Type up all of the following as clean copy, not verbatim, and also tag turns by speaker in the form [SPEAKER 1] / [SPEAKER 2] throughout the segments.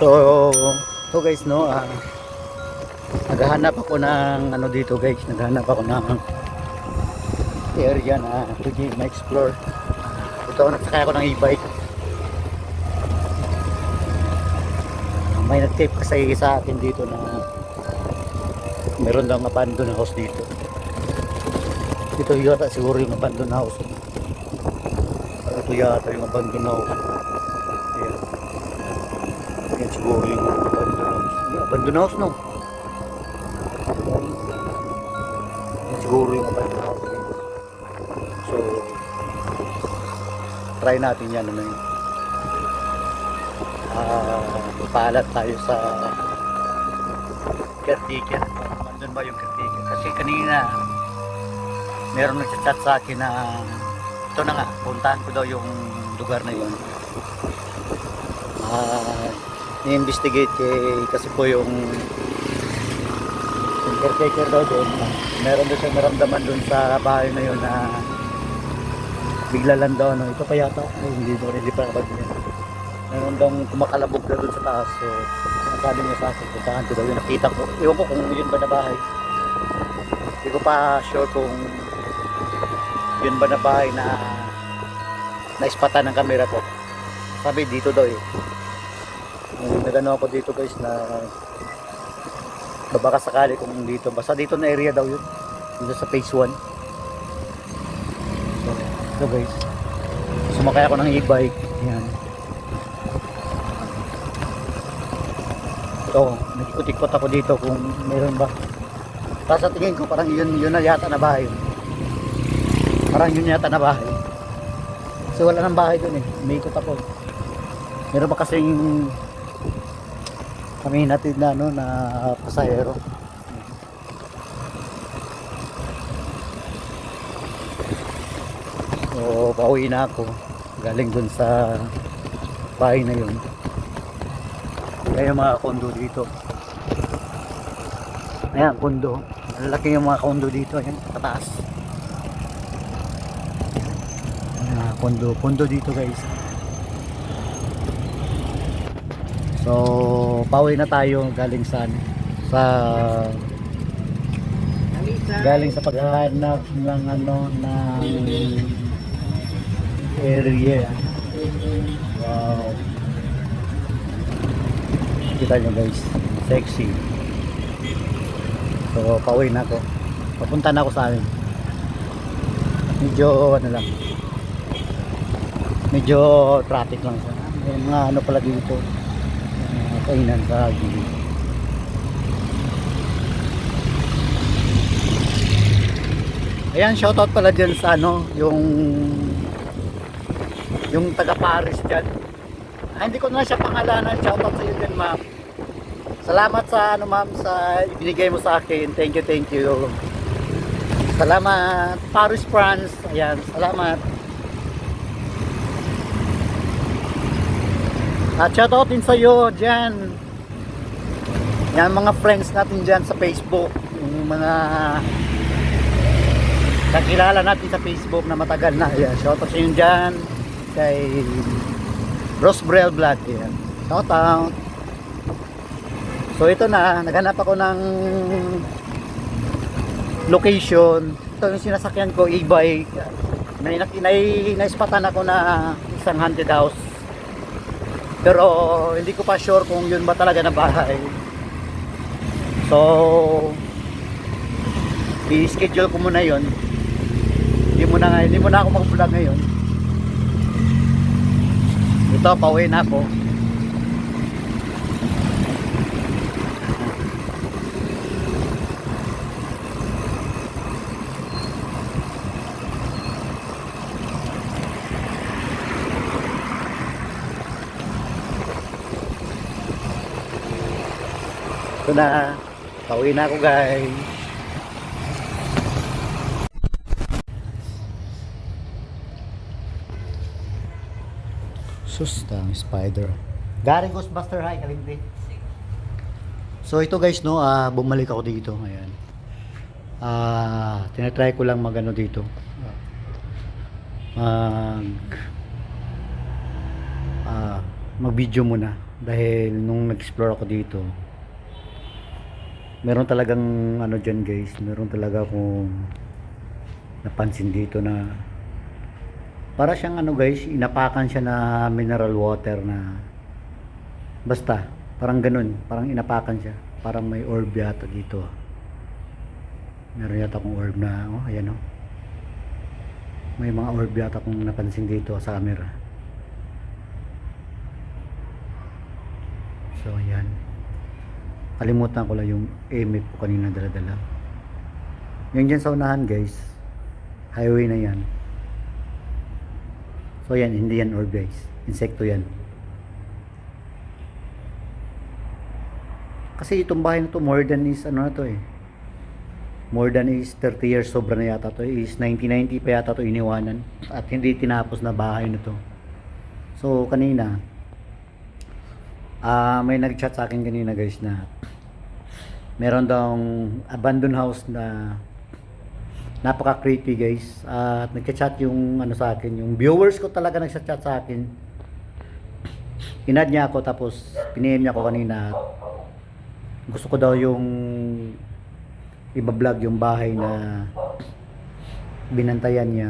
[SPEAKER 1] So, so guys, no, naghahanap ako ng ano dito guys, naghahanap ako ng area na pwede ma-explore. Ito, nagsakay ako ng e-bike. May nag-tape kasi sa akin dito na meron daw abandoned house dito. Ito yata siguro yung abandoned house. Ito yata yung abandoned house. Ayan. Yan siguro yung abandoned house. Yung abandoned house, no? Yan siguro yung abandoned house. So, try natin yan. Ano yun? Paalat tayo sa caretaker. Andun ba yung caretaker? Kasi kanina meron nagchat sa akin na ito na nga, puntahan ko daw yung lugar na yun. I-investigate kasi po yung caretaker daw doon. Meron daw siyang naramdaman doon sa bahay na yun na bigla lang daw. No? Ito pa yata. Hindi pa nakapagpilin. Meron daw kumakalabog na doon sa taas. So, sabi niya sa akin, puntahan ko daw yung nakita ko. Ewan ko kung yun ba na bahay. Hindi ko pa sure kung yun ba na bahay na naispatan ng camera ko. Sabi dito daw eh. Nagano ako dito guys na baka sakali kung dito. Basta dito na area daw yun. Dito sa phase 1. So guys. Sumakay ako ng e-bike. Yan. So, nag-ikot-ikot ako dito kung meron ba. Tapos sa tingin ko parang yun na yata na bahay. Parang yun yata na bahay. Kasi wala nang bahay dun eh. Umiikot ako. Meron ba kasing kami natin na ano na pasahero. So, pauwi na ako. Galing dun sa bahay na yun. Kaya yung mga kondo dito. Ayan, kondo. Malalaki yung mga kondo dito. Ayan, pataas. Ayan, kondo dito guys. So, pauwi na tayo galing sa paghahanap ng ano ng area. Wow. Kita nyo guys, sexy. So pauwi na ako, papunta na ako sa amin. Medyo ano lang, medyo traffic lang siya. May mga ano pala dito, kainan sa gilid. Ayan, shoutout pala dyan sa ano, yung taga Paris dyan. Hindi ko na siya pangalanan. Shoutout sa iyo din, ma'am. Salamat sa ano, ma'am, sa ibinigay mo sa akin. Thank you. Salamat. Paris, France. Ayan, salamat. At shoutout din sa iyo dyan. Yan, mga friends natin dyan sa Facebook. Yung mga kakilala natin sa Facebook na matagal na. Ayan, shoutout sa iyo dyan. Kay Rosbrel Vlog. Yan. Shout out. So ito na, naghanap ako ng location. Ito yung sinasakyan ko, e-bike. Naispatan ako na isang haunted house. Pero hindi ko pa sure kung yun ba talaga na bahay. So i-schedule ko muna yun. Hindi muna ako mag-vlog ngayon. Ito, pauwi na ako. Ito na, pauwi na ako guys. Sustang spider. Garing Ghostbuster High, Kalimpi. So ito guys, no, bumalik ako dito. Ayan. Tinatry ko lang magano dito. Mag video muna. Dahil nung nag-explore ako dito, meron talagang ano dyan guys, meron talaga akong napansin dito na para siyang ano guys, inapakan siya na mineral water na basta, parang ganun, parang inapakan siya. Parang may orb yata dito. Meron yata akong orb na, oh, ayan oh. May mga orb yata akong napansin dito sa camera. So, ayan. Kalimutan ko lang yung EMF ko kanina dala-dala. Yan dyan sa unahan guys. Highway na yan. So, yan. Hindi yan orb guys. Insekto yan. Kasi itong bahay na to, more than is, ano na to eh. More than is 30 years, sobra na yata to. Is 1990 pa yata to iniwanan. At hindi tinapos na bahay na to. So, kanina, may nag-chat sa akin kanina guys na meron daw abandoned house na napaka creepy guys. At nag-chat yung ano sa akin, yung viewers ko talaga nag-chat sa akin. Inad niya ako tapos piniem niya ako kanina. Gusto ko daw yung iba-vlog yung bahay na binantayan niya.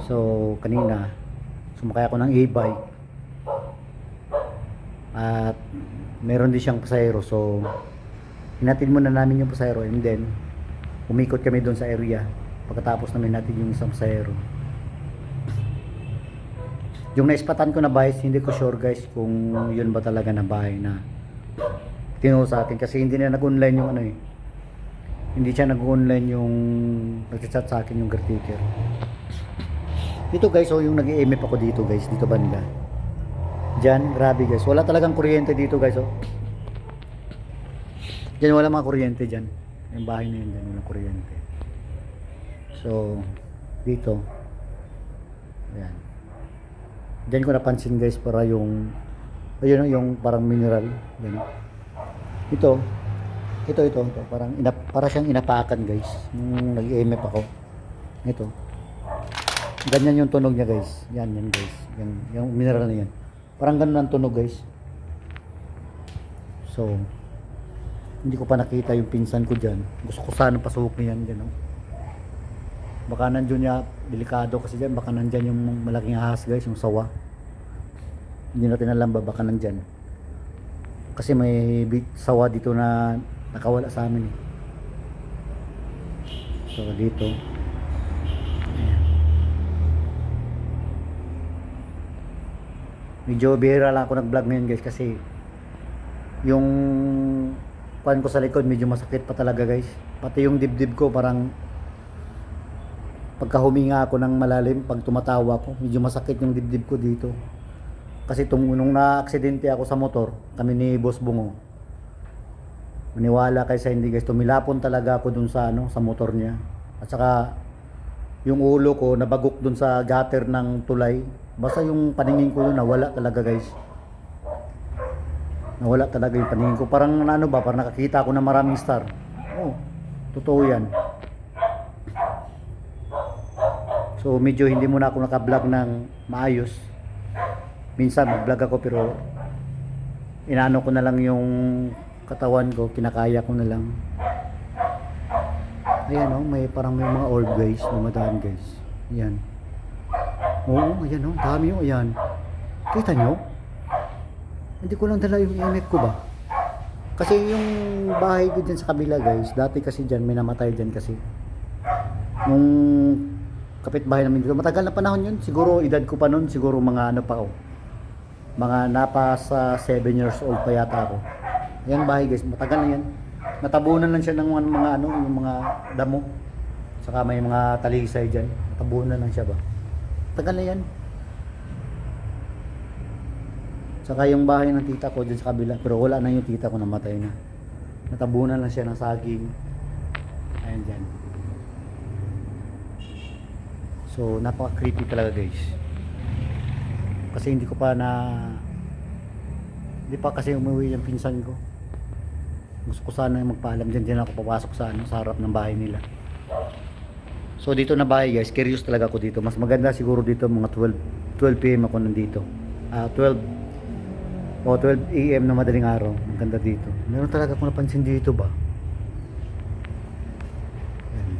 [SPEAKER 1] So kanina sumakay ako ng e-bike. At meron din siyang pasahero, so hinatid muna namin yung pasahero and then umikot kami doon sa area pagkatapos namin natin yung isang pasahero. Yung naispatan ko na bahay, hindi ko sure guys kung yun ba talaga na bahay na tinuro sa akin kasi hindi na nag-online yung ano eh, hindi siya nag-online yung nag-chat sa akin yung caretaker dito guys. So yung nag-EMF ako dito guys, dito banda dyan, grabe guys, wala talagang kuryente dito guys. Oh, dyan wala mga kuryente dyan, yung bahay na yun dyan wala kuryente. So dito ayan, dyan ko napansin guys para yung ayun yung parang mineral yan. Ito parang para siyang inapakan guys nung nag-EMF ako. Ito ganyan yung tunog niya guys, yan guys, yung mineral na yan, parang ganun ang tunog guys. So hindi ko pa nakita yung pinsan ko dyan, gusto ko sana pasukin yan dyan, oh. Baka nandyan niya, delikado kasi dyan, baka nandyan yung malaking ahas guys, yung sawa. Hindi natin alam ba, baka nandyan kasi may sawa dito na nakawala sa amin. So dito ayan. Medyo bihira lang ako nag-vlog ngayon guys kasi yung kuan ko sa likod medyo masakit pa talaga guys, pati yung dibdib ko parang pagka huminga ako ng malalim, pag tumatawa ko medyo masakit yung dibdib ko dito kasi nung na-aksidente ako sa motor kami ni Boss Bungo, maniwala kayo sa hindi guys, tumilapon talaga ako dun sa ano, sa motor niya at saka yung ulo ko nabagok dun sa gutter ng tulay, basta yung paningin ko dun nawala talaga guys, nawala talaga yung paningin ko, parang ano ba, parang nakakita ako ng maraming star. Oh, totoo yan. So medyo hindi muna ako naka-vlog ng maayos, minsan mag-vlog ako pero inaano ko na lang yung katawan ko, kinakaya ko na lang. Ayan oh, may parang may mga orb guys, dumadaan guys. Ayan. Oo, ayan oh, dami oh, ayan. Kita nyo? Hindi ko lang dala yung EMF ko ba? Kasi yung bahay ko dyan sa kabila guys, dati kasi dyan, may namatay dyan kasi. Nung kapitbahay namin dito, matagal na panahon yun. Siguro edad ko pa nun, siguro mga ano pa oh. Mga napasa 7 years old pa yata ako. Yan bahay guys, matagal na yan. Natabunan lang siya ng mga ano, yung mga damo. Saka may mga talisay dyan. Natabunan lang siya ba? Matagal na yan. Saka yung bahay ng tita ko dyan sa kabila, pero wala na yung tita ko, namatay na. Natabunan lang siya ng saging. Ayan dyan. So napaka creepy talaga guys. Kasi hindi pa kasi umuwi yung pinsan ko. Gusto ko sana magpaalam dyan, din ako papasok sa ano, sa harap ng bahay nila. So dito na bahay guys, curious talaga ako dito. Mas maganda siguro dito mga 12 PM ako nandito. 12 O 12 AM na madaling araw. Ang ganda dito. Meron talaga akong napansin dito ba? Ayan.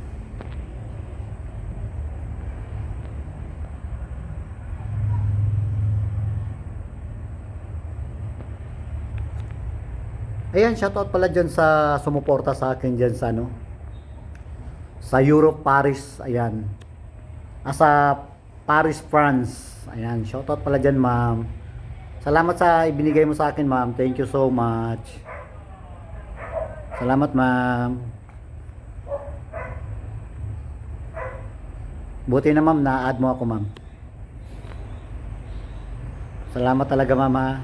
[SPEAKER 1] Ayan, shoutout pala dyan sa sumuporta sa akin dyan sa ano, sa Europe, Paris, ayan. Sa Paris, France. Ayan, shoutout pala dyan, ma'am. Salamat sa ibinigay mo sa akin, ma'am. Thank you so much. Salamat, ma'am. Buti na, ma'am, na-add mo ako, ma'am. Salamat talaga, mama.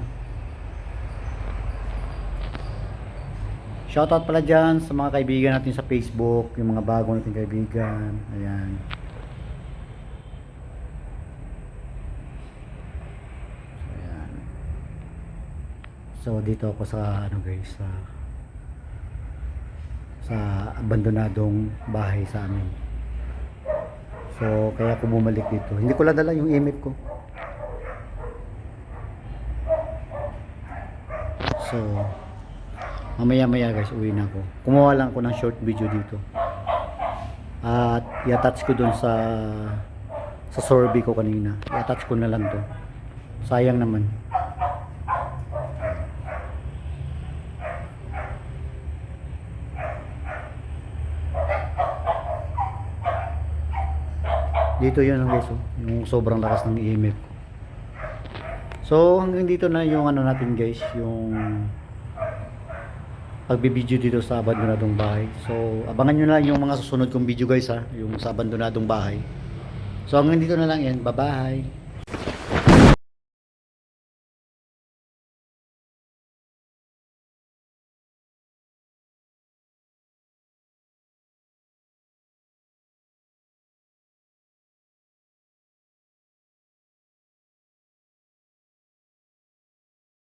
[SPEAKER 1] Shoutout pala dyan sa mga kaibigan natin sa Facebook, yung mga bago nating kaibigan. Ayan. Ayan. So dito ako sa ano guys, sa abandonadong bahay sa amin. So kaya ako bumalik dito. Hindi ko lang dala yung email ko. So mamaya guys, uwi na ako. Kumuha lang ako ng short video dito. At i-attach ko dun sa survey ko kanina. I-attach ko na lang to. Sayang naman. Dito yun guys, oh, yung sobrang lakas ng EMF. So hanggang dito na yung ano natin guys, yung pagbibideo dito sa abandonadong bahay. So abangan nyo na lang yung mga susunod kong video guys ha, yung sa abandonadong bahay. So hanggang dito na lang yan, bye bye.